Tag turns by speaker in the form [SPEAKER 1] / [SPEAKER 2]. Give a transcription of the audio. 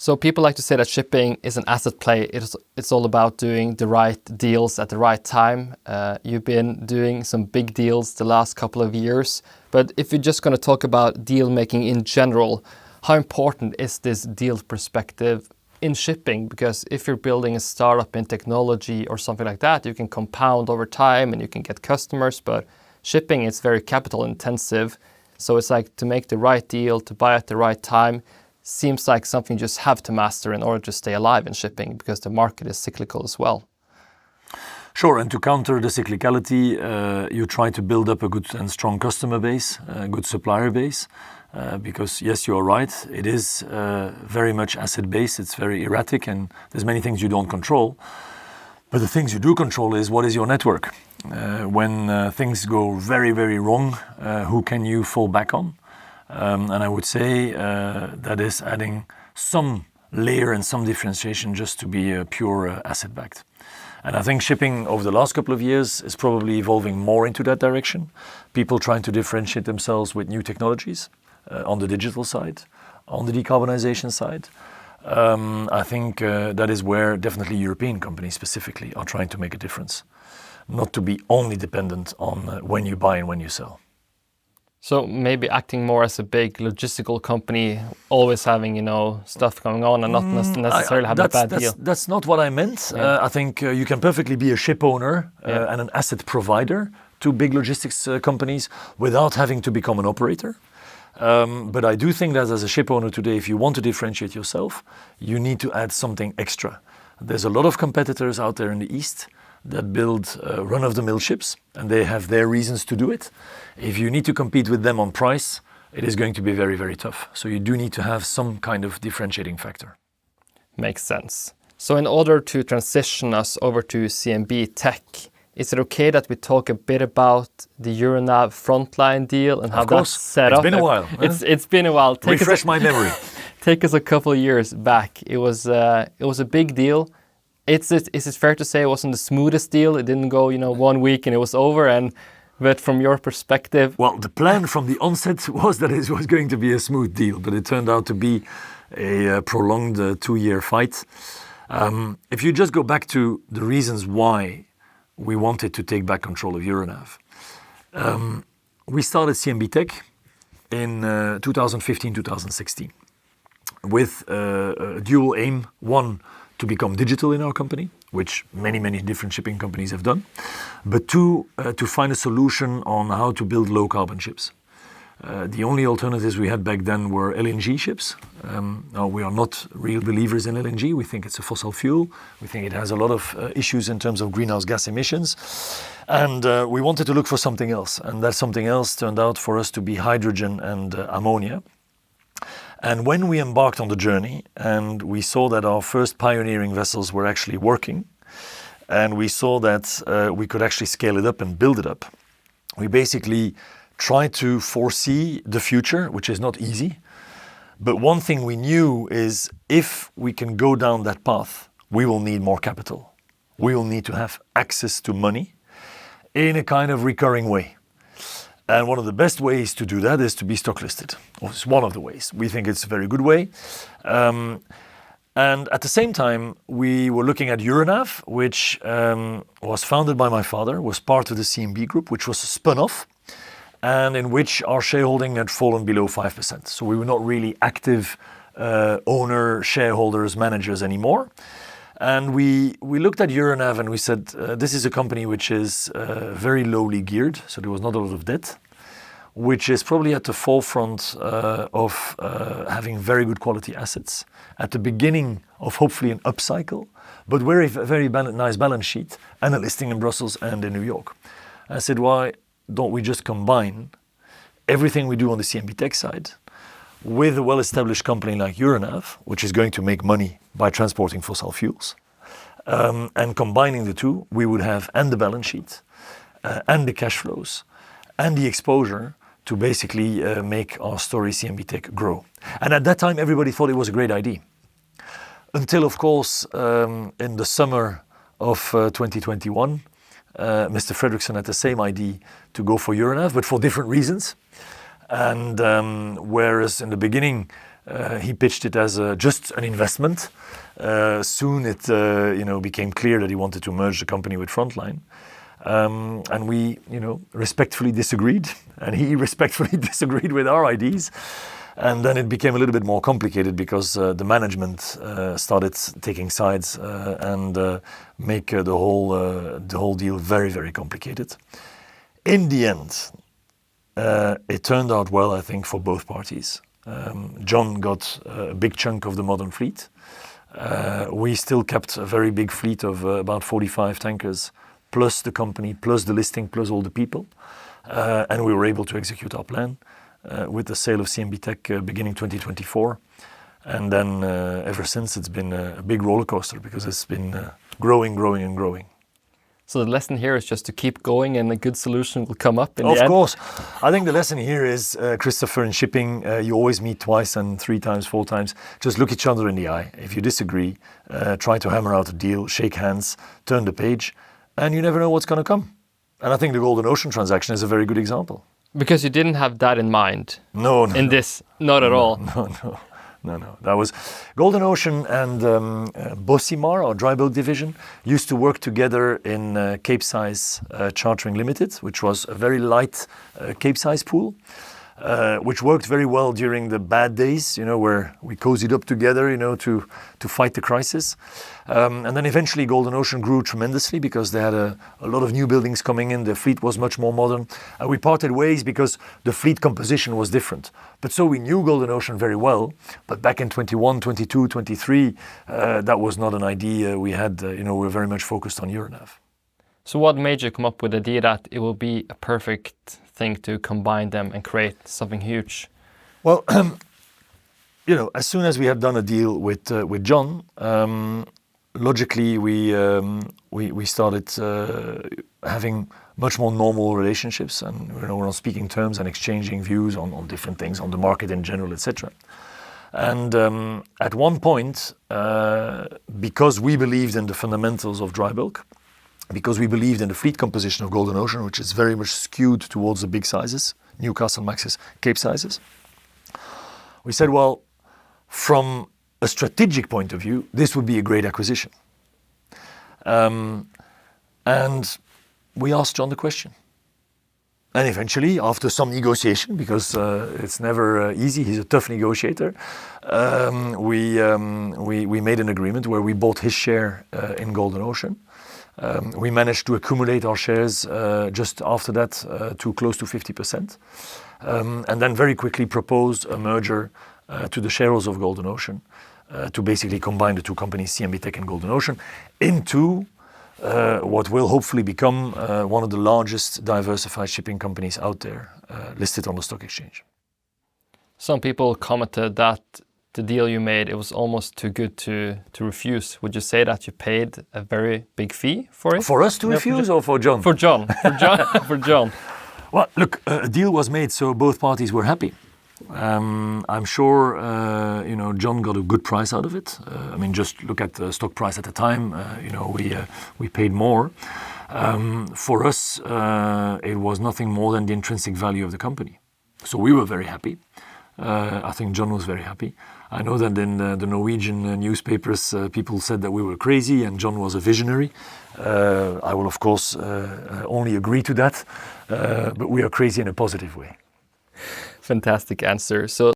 [SPEAKER 1] So people like to say that shipping is an asset play. It's all about doing the right deals at the right time. You've been doing some big deals the last couple of years. But if you're just going to talk about deal making in general, how important is this deal perspective in shipping? Because if you're building a startup in technology or something like that, you can compound over time and you can get customers. But shipping is very capital intensive. So it's like to make the right deal, to buy at the right time, seems like something you just have to master in order to stay alive in shipping, because the market is cyclical as well.
[SPEAKER 2] Sure, and to counter the cyclicality, you try to build up a good and strong customer base, a good supplier base, because yes, you're right, it is very much asset-based, it's very erratic, and there's many things you don't control. But the things you do control is what is your network. When things go very, very wrong, who can you fall back on? And I would say that is adding some layer and some differentiation just to be pure asset-backed. And I think shipping over the last couple of years is probably evolving more into that direction. People trying to differentiate themselves with new technologies on the digital side, on the decarbonization side. I think that is where definitely European companies specifically are trying to make a difference. Not to be only dependent on when you buy and when you sell.
[SPEAKER 1] So maybe acting more as a big logistical company, always having, stuff going on and not necessarily having a bad deal.
[SPEAKER 2] That's not what I meant. I think you can perfectly be a ship owner and an asset provider to big logistics companies without having to become an operator. But I do think that as a ship owner today, if you want to differentiate yourself, you need to add something extra. There's a lot of competitors out there in the East that build run-of-the-mill ships, and they have their reasons to do it. If you need to compete with them on price, it is going to be very, very tough. So you do need to have some kind of differentiating factor.
[SPEAKER 1] Makes sense. So in order to transition us over to CMB TECH, is it okay that we talk a bit about the Euronav-Frontline deal and how that's set up?
[SPEAKER 2] It's been a while.
[SPEAKER 1] It's been a while.
[SPEAKER 2] Refresh my memory.
[SPEAKER 1] Take us a couple of years back. It was a big deal. Is it fair to say it wasn't the smoothest deal? It didn't go, 1 week and it was over. But from your perspective,
[SPEAKER 2] well, the plan from the onset was that it was going to be a smooth deal, but it turned out to be a prolonged 2-year fight. If you just go back to the reasons why we wanted to take back control of Euronav, we started CMB TECH in 2015-2016 with a dual aim. One, to become digital in our company, which many, many different shipping companies have done. But two, to find a solution on how to build low carbon ships. The only alternatives we had back then were LNG ships. Now we are not real believers in LNG. We think it's a fossil fuel. We think it has a lot of issues in terms of greenhouse gas emissions. And we wanted to look for something else. And that something else turned out for us to be hydrogen and ammonia. And when we embarked on the journey and we saw that our first pioneering vessels were actually working, and we saw that we could actually scale it up and build it up, we basically tried to foresee the future, which is not easy. But one thing we knew is if we can go down that path, we will need more capital. We will need to have access to money in a kind of recurring way. And one of the best ways to do that is to be stock listed. Well, it's one of the ways. We think it's a very good way. And at the same time, we were looking at Euronav, which was founded by my father, was part of the CMB group, which was spun off, and in which our shareholding had fallen below 5%. So we were not really active owner, shareholders, managers anymore. And we looked at Euronav and we said, this is a company which is very lowly geared, so there was not a lot of debt, which is probably at the forefront of having very good quality assets, at the beginning of hopefully an upcycle, but very nice balance sheet, and a listing in Brussels and in New York. I said, why don't we just combine everything we do on the CMB TECH side with a well-established company like Euronav, which is going to make money by transporting fossil fuels. And combining the two, we would have and the balance sheet, and the cash flows, and the exposure to basically make our story CMB TECH grow. And at that time, everybody thought it was a great idea. Until, of course, in the summer of 2021, Mr. Fredriksen had the same idea to go for Euronav, but for different reasons. And whereas in the beginning, He pitched it as just an investment. Soon it became clear that he wanted to merge the company with Frontline. And we, respectfully disagreed, and he respectfully disagreed with our ideas. And then it became a little bit more complicated because the management started taking sides and make the whole deal very, very complicated. In the end, it turned out well, I think, for both parties. John got a big chunk of the modern fleet. We still kept a very big fleet of about 45 tankers, plus the company, plus the listing, plus all the people. And we were able to execute our plan with the sale of CMB TECH beginning 2024. And then ever since, it's been a big roller coaster because it's been growing, growing and growing.
[SPEAKER 1] So the lesson here is just to keep going and a good solution will come up in the end?
[SPEAKER 2] Of course. I think the lesson here is, Christopher, in shipping, you always meet twice and 3 times, 4 times. Just look each other in the eye. If you disagree, try to hammer out a deal, shake hands, turn the page, and you never know what's going to come. And I think the Golden Ocean transaction is a very good example.
[SPEAKER 1] Because you didn't have that in mind?
[SPEAKER 2] No.
[SPEAKER 1] This, not at all?
[SPEAKER 2] No. That was Golden Ocean and Bocimar, our dry bulk division, used to work together in Capesize Chartering Limited, which was a very light Capesize pool, which worked very well during the bad days, where we cozied up together, to fight the crisis. And then eventually Golden Ocean grew tremendously because they had a lot of new buildings coming in. The fleet was much more modern. We parted ways because the fleet composition was different. But so we knew Golden Ocean very well. But back in 21, 22, 23, that was not an idea we had. We were very much focused on Euronav.
[SPEAKER 1] So what made you come up with the idea that it will be a perfect thing to combine them and create something huge?
[SPEAKER 2] Well, as soon as we had done a deal with John, logically we started having much more normal relationships, and we're on speaking terms and exchanging views on different things, on the market in general, etc. And at one point, because we believed in the fundamentals of dry bulk, because we believed in the fleet composition of Golden Ocean, which is very much skewed towards the big sizes, Newcastle Maxes, Cape sizes, we said, well, from a strategic point of view, this would be a great acquisition. And we asked John the question. And eventually, after some negotiation, because it's never easy, he's a tough negotiator, we made an agreement where we bought his share in Golden Ocean. We managed to accumulate our shares just after that to close to 50%. And then very quickly proposed a merger to the shareholders of Golden Ocean to basically combine the two companies, CMB TECH and Golden Ocean, into what will hopefully become one of the largest diversified shipping companies out there, listed on the stock exchange.
[SPEAKER 1] Some people commented that the deal you made, it was almost too good to refuse. Would you say that you paid a very big fee for it?
[SPEAKER 2] For us to refuse or for John?
[SPEAKER 1] For John. For John.
[SPEAKER 2] Well, look, a deal was made, so both parties were happy. I'm sure, John got a good price out of it. Just look at the stock price at the time. We paid more. For us, it was nothing more than the intrinsic value of the company. So we were very happy. I think John was very happy. I know that in the Norwegian newspapers, people said that we were crazy and John was a visionary. I will, of course, only agree to that. But we are crazy in a positive way.
[SPEAKER 1] Fantastic answer. So